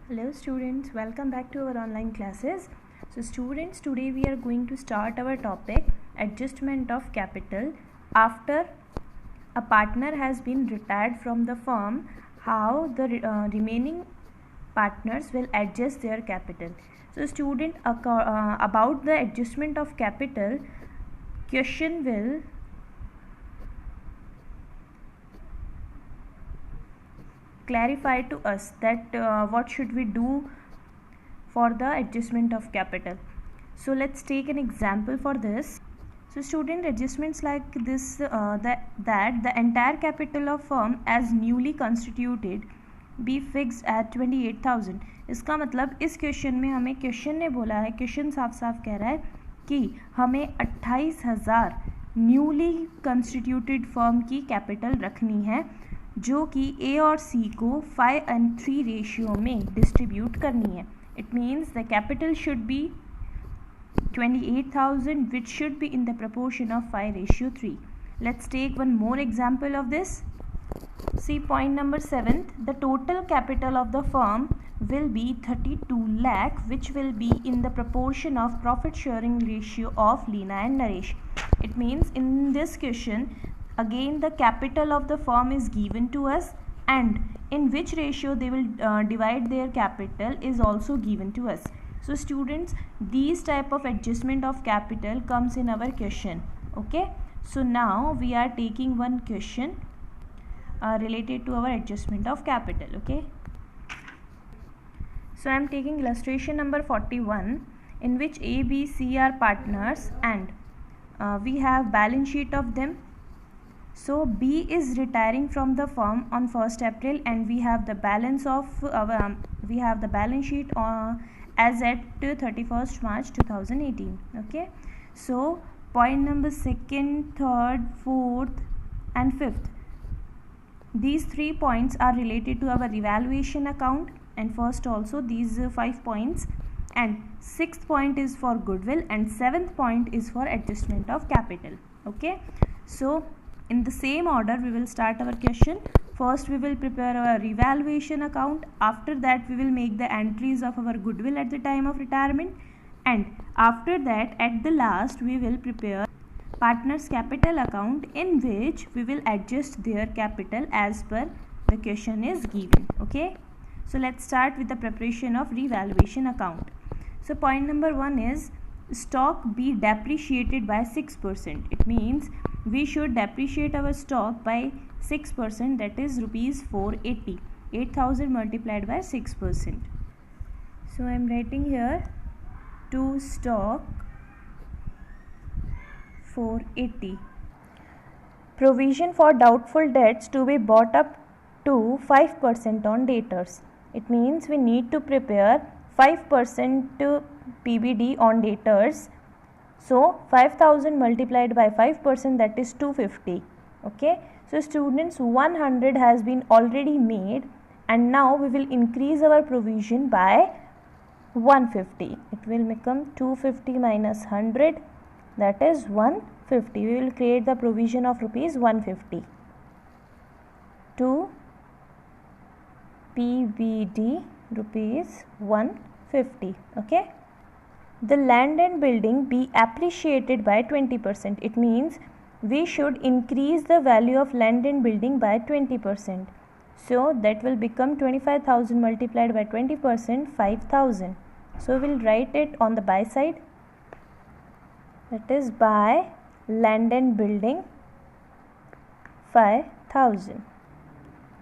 Hello students, welcome back to our online classes. So students, today we are going to start our topic adjustment of capital after a partner has been retired from the firm, how the remaining partners will adjust their capital. So student, about the adjustment of capital, question will clarify to us that what should we do for the adjustment of capital. So let's take an example for this. So student, adjustments like this that the entire capital of firm as newly constituted be fixed at 28,000. इसका मतलब इस question में हमें question ने बोला है, question साफ साफ कह रहा है कि हमें 28,000 न्यूली कंस्टिट्यूटेड फर्म की कैपिटल रखनी है जो कि ए और सी को 5:3 रेशियो में डिस्ट्रीब्यूट करनी है. It means the capital should be 28,000 which should be in the proportion of 5:3. Let's take one more example of this. See point number 7. The total capital of the firm will be 32 lakh which will be in the proportion of profit sharing ratio of Leena and Naresh. It means in this question again the capital of the firm is given to us and in which ratio they will divide their capital is also given to us. So students, these type of adjustment of capital comes in our question. Okay, so now we are taking one question related to our adjustment of capital. Okay, so I am taking illustration number 41 in which A, B, C are partners and we have balance sheet of them. So B is retiring from the firm on 1st April and we have the balance of we have the balance sheet as at 31st March 2018. Okay, so point number 2nd, 3rd, 4th and 5th, these 3 points are related to our revaluation account and first also these 5 points, and 6th point is for goodwill and 7th point is for adjustment of capital. Okay, so in the same order we will start our question. First we will prepare our revaluation account, after that we will make the entries of our goodwill at the time of retirement, and after that at the last we will prepare partners capital account in which we will adjust their capital as per the question is given. Okay, so let's start with the preparation of revaluation account. So point number 1 is stock be depreciated by 6%. It means we should depreciate our stock by 6%, that is rupees 480. 8,000 multiplied by 6%. So I am writing here to stock 480. Provision for doubtful debts to be brought up to 5% on debtors. It means we need to prepare 5% PBD on debtors. So 5,000 multiplied by 5%, that is 250. Okay, so students, 100 has been already made and now we will increase our provision by 150. It will become 250 minus 100, that is 150. We will create the provision of rupees 150 to PBD rupees 150. Okay, the land and building be appreciated by 20%. It means we should increase the value of land and building by 20%. So that will become 25,000 multiplied by 20%, 5,000. So we will write it on the buy side, that is buy land and building 5,000.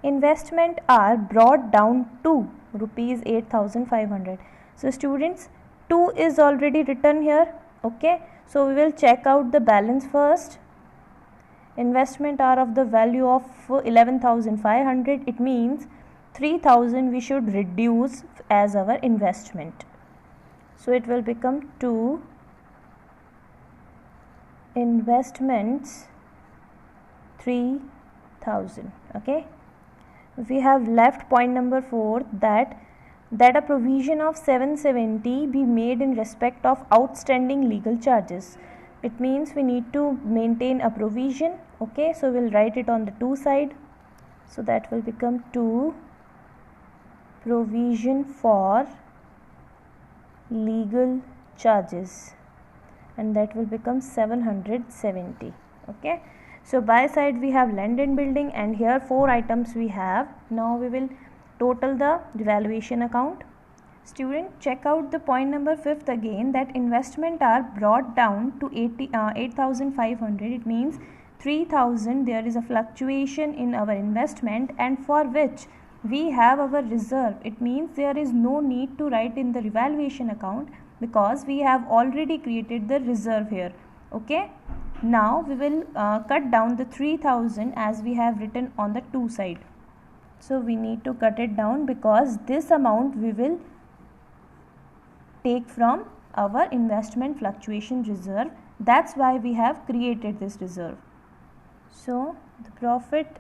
Investment are brought down to rupees 8,500. So students, 2 is already written here. Okay, so we will check out the balance first. Investment are of the value of 11,500. It means 3,000 we should reduce as our investment. So it will become 2 investments 3,000. Okay, we have left point number 4 that a provision of 770 be made in respect of outstanding legal charges. It means we need to maintain a provision. Okay, so we'll write it on the 2 side, so that will become 2 provision for legal charges, and that will become 770. Okay, so by side we have land and building, and here 4 items we have. Now we will total the revaluation account. Student, check out the point number 5th again, that investment are brought down to 8,500. It means 3,000 there is a fluctuation in our investment, and for which we have our reserve. It means there is no need to write in the revaluation account because we have already created the reserve here. Okay, now we will cut down the 3,000 as we have written on the 2 side. So we need to cut it down because this amount we will take from our investment fluctuation reserve. That's why we have created this reserve. So the profit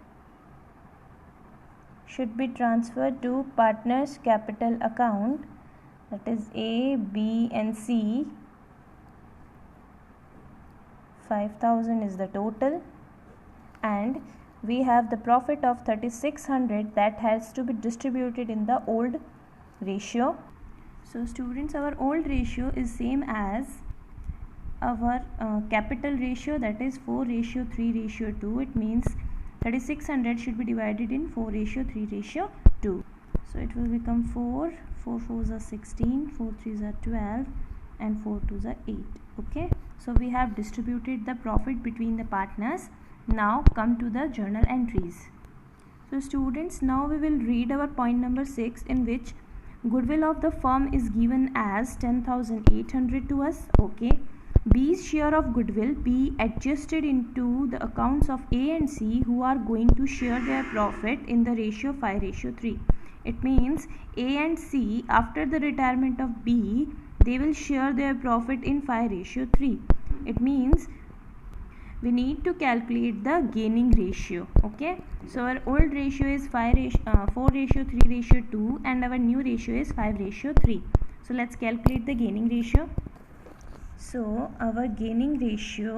should be transferred to partners capital account, that is A, B and C. 5,000 is the total, and we have the profit of 3,600 that has to be distributed in the old ratio. So students, our old ratio is same as our capital ratio, that is 4:3:2. It means 3,600 should be divided in 4:3:2. So it will become 4 4s are 16, 4 3s are 12, and 4 2s are 8. Okay, so we have distributed the profit between the partners. Now come to the journal entries. So students, now we will read our point number 6, in which goodwill of the firm is given as 10,800 to us. Okay, B's share of goodwill be adjusted into the accounts of A and C, who are going to share their profit in the ratio 5:3. It means A and C, after the retirement of B, they will share their profit in 5:3. It means we need to calculate the gaining ratio. Okay, so our old ratio is 4:3:2, and our new ratio is 5:3. So let's calculate the gaining ratio. So our gaining ratio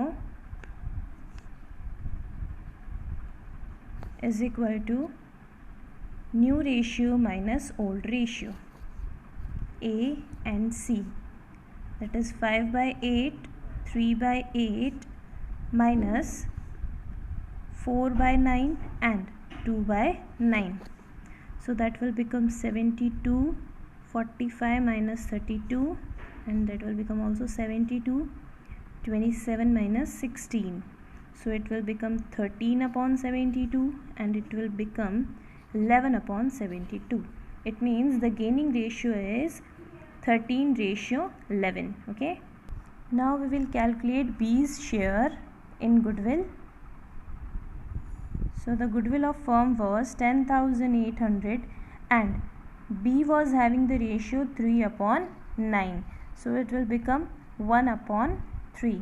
is equal to new ratio minus old ratio, A and C, that is 5/8, 3/8 minus 4/9 and 2/9. So that will become 72, 45 minus 32, and that will become also 72, 27 minus 16. So it will become 13/72, and it will become 11/72. It means the gaining ratio is 13:11. Okay, now we will calculate B's share in goodwill. So the goodwill of firm was 10,800, and B was having the ratio 3/9. So it will become 1/3.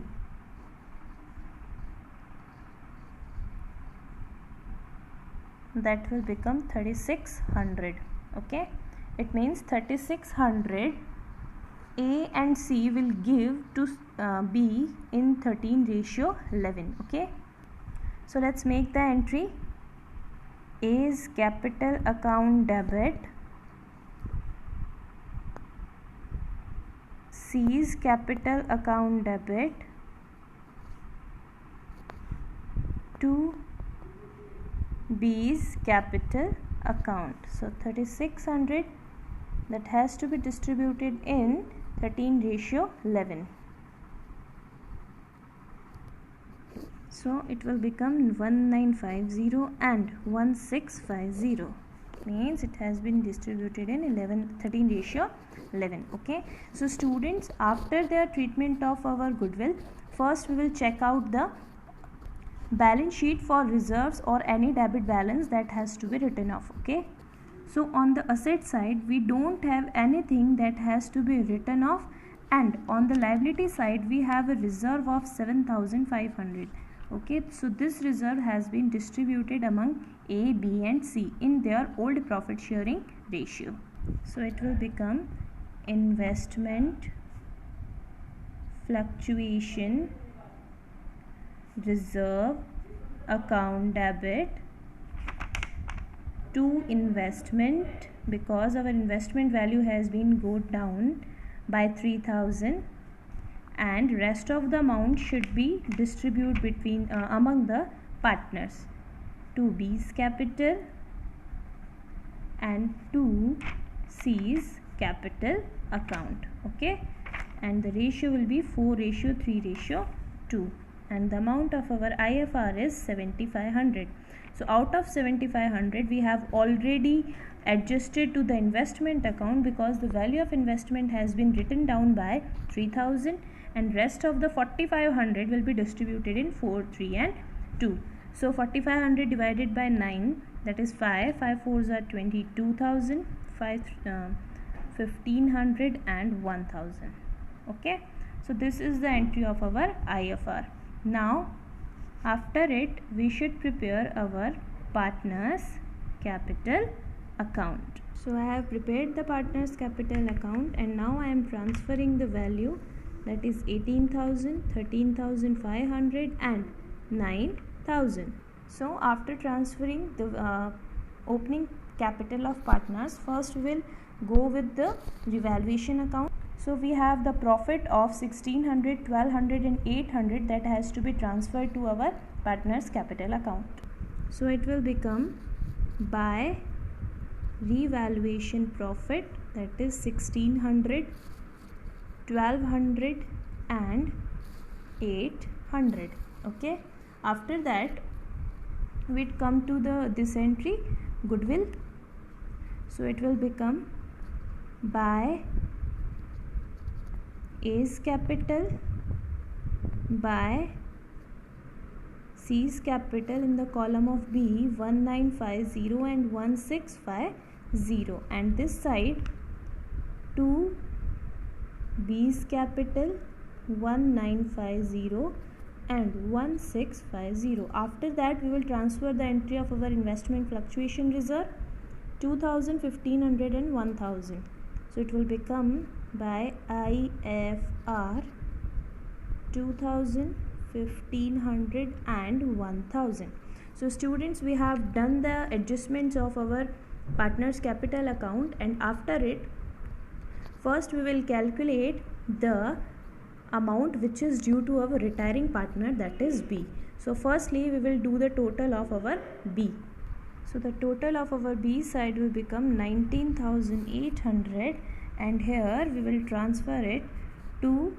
That will become 3,600. Okay, it means 3,600 A and C will give to B in 13:11. Okay, so let's make the entry. A's capital account debit, C's capital account debit to B's capital account. So 3,600 that has to be distributed in 13:11. So it will become 1950 and 1650. Means it has been distributed in 13:11. Okay, so students, after their treatment of our goodwill, first we will check out the balance sheet for reserves or any debit balance that has to be written off. Okay, so on the asset side we don't have anything that has to be written off, and on the liability side we have a reserve of 7,500. Okay, so this reserve has been distributed among A, B and C in their old profit sharing ratio. So it will become investment fluctuation reserve account debit to investment because our investment value has been go down by 3000, and rest of the amount should be distributed between among the partners to B's capital and to C's capital account. Okay, and the ratio will be 4:3:2, and the amount of our IFR is 7500. So out of 7500 we have already adjusted to the investment account because the value of investment has been written down by 3000, and rest of the 4500 will be distributed in 4, 3 and 2. So 4500 divided by 9, that is 5 4s are 22,000, 1500 and 1000. Okay, so this is the entry of our IFR. Now after it we should prepare our partners capital account. So I have prepared the partners capital account, and now I am transferring the value, that is 18,000, 13,500 and 9,000. So after transferring the opening capital of partners, first we will go with the revaluation account. So we have the profit of 1600, 1200 and 800 that has to be transferred to our partners capital account. So it will become by revaluation profit, that is 1600, 1200 and 800. Okay, after that we come to this entry goodwill. So it will become by A's capital by C's capital in the column of B 1950 and 1650, and this side to B's capital 1950 and 1650. After that we will transfer the entry of our investment fluctuation reserve 2000, 1500 and 1000. So it will become by IFR 2000, 1500 and 1000. So students, we have done the adjustments of our partners capital account, and after it first we will calculate the amount which is due to our retiring partner, that is B. So firstly we will do the total of our B. So the total of our B side will become 19,800, and here we will transfer it to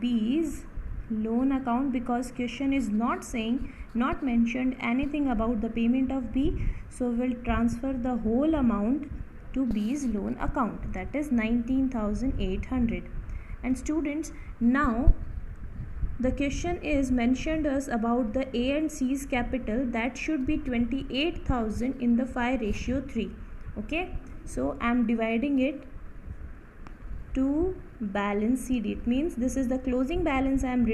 B's loan account because question is not mentioned anything about the payment of B. So we will transfer the whole amount to B's loan account, that is 19,800. And students, now the question is mentioned us about the A and C's capital, that should be 28,000 in the 5:3. Okay, so I am dividing it to balance CD. It means this is the closing balance I am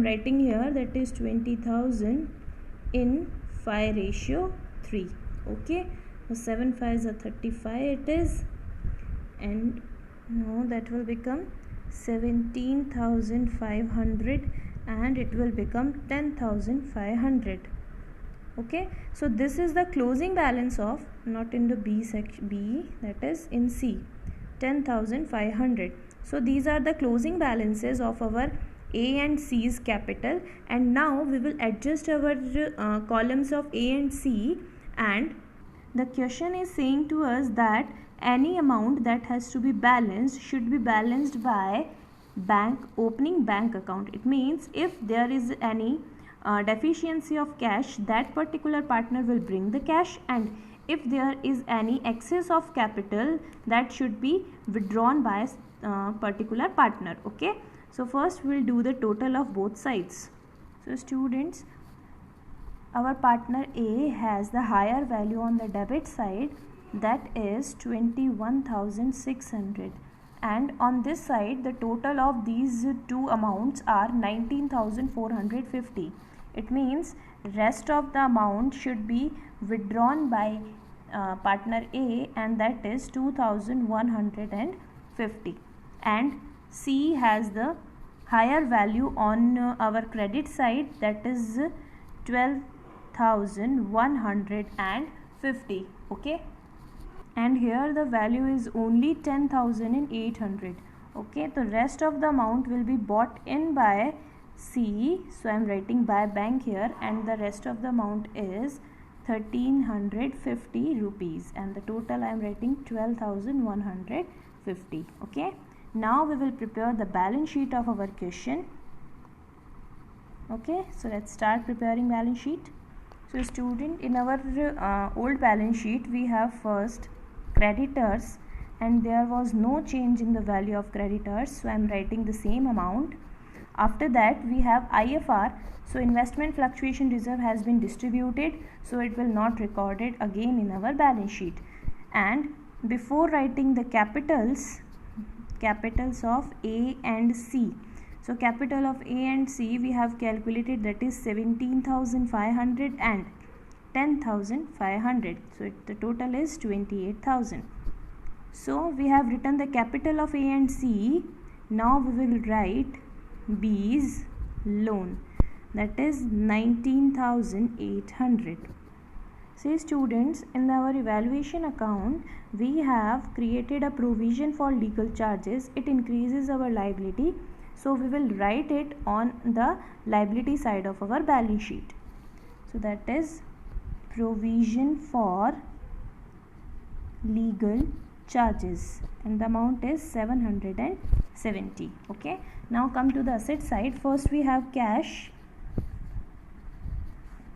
writing here, that is 20,000 in 5:3. Okay, so 7 5s are 35 it is, and now that will become 17,500 and it will become 10,500. Okay, so this is the closing balance of, not in the B section, B, that is in C, 10,500. So these are the closing balances of our A and C's capital, and now we will adjust our columns of A and C, and the question is saying to us that any amount that has to be balanced should be balanced by opening bank account. It means if there is any deficiency of cash, that particular partner will bring the cash, and if there is any excess of capital, that should be withdrawn by particular partner. Okay, so first we will do the total of both sides. So students, our partner A has the higher value on the debit side, that is 21,600, and on this side the total of these two amounts are 19,450. It means rest of the amount should be withdrawn by partner A, and that is 2,150, and C has the higher value on our credit side, that is 12,150. Okay, and here the value is only 10,800. Okay, the rest of the amount will be bought in by C, so I am writing by bank here, and the rest of the amount is 1350 rupees, and the total I am writing 12,150. Okay, now we will prepare the balance sheet of our question. Okay, so let's start preparing balance sheet. So student, in our old balance sheet we have first creditors, and there was no change in the value of creditors, so I am writing the same amount. After that we have IFR, so investment fluctuation reserve has been distributed, so it will not recorded again in our balance sheet. And before writing the capitals of A and C, so capital of A and C we have calculated, that is 17,500 and 10,500, so the total is 28,000. So we have written the capital of A and C. Now we will write B's loan, that is 19,800. Say students, in our evaluation account we have created a provision for legal charges. It increases our liability, so we will write it on the liability side of our balance sheet. So that is provision for legal charges, and the amount is 770. Okay, now come to the asset side. First we have cash.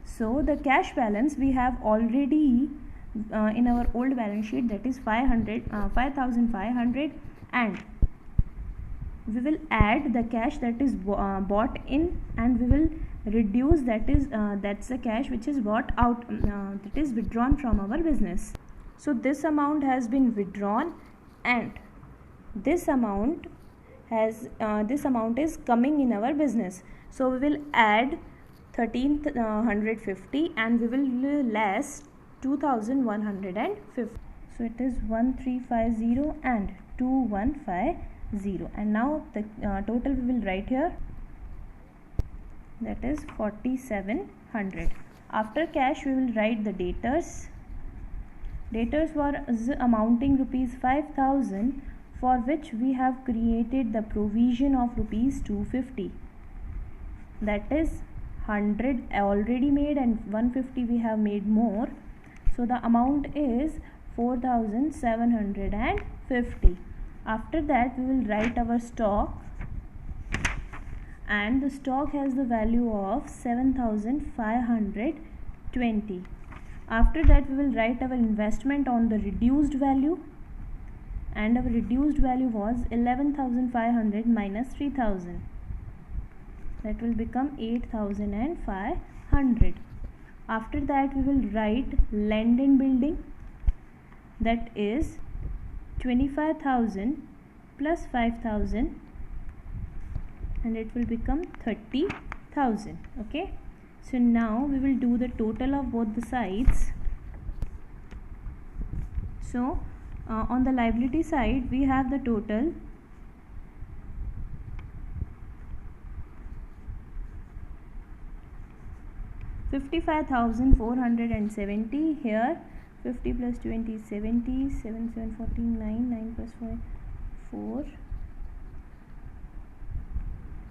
So the cash balance we have already in our old balance sheet, that is 5,500, and we will add the cash that is bought in, and we will reduce, that is that's the cash which is bought out, that is withdrawn from our business. So this amount has been withdrawn, and this amount is coming in our business. So we will add 1,350 and we will less 2,150. So it is 1,350 and 2,150, and now the total we will write here, that is 4,700. After cash we will write the debtors. Debtors was amounting rupees 5,000, for which we have created the provision of rupees 250, that is 100 already made and 150 we have made more, so the amount is 4,750. After that we will write our stock, and the stock has the value of 7,520. After that we will write our investment on the reduced value, and our reduced value was 11,500 minus 3,000, that will become 8,500. After that we will write land and building, that is 25,000 plus 5,000, and it will become 30,000. Okay, so now we will do the total of both the sides. So on the liability side we have the total 55,470. Here 50 plus 20 is 70, 7 7 14, 9 plus 5 4,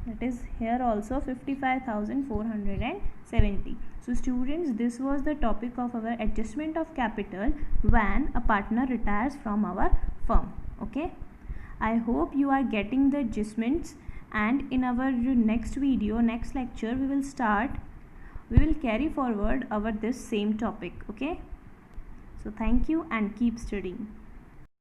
that is here also 55,470. So students, this was the topic of our adjustment of capital when a partner retires from our firm. Okay, I hope you are getting the adjustments, and in our next video, next lecture, we will carry forward our this same topic. Okay, so thank you and keep studying.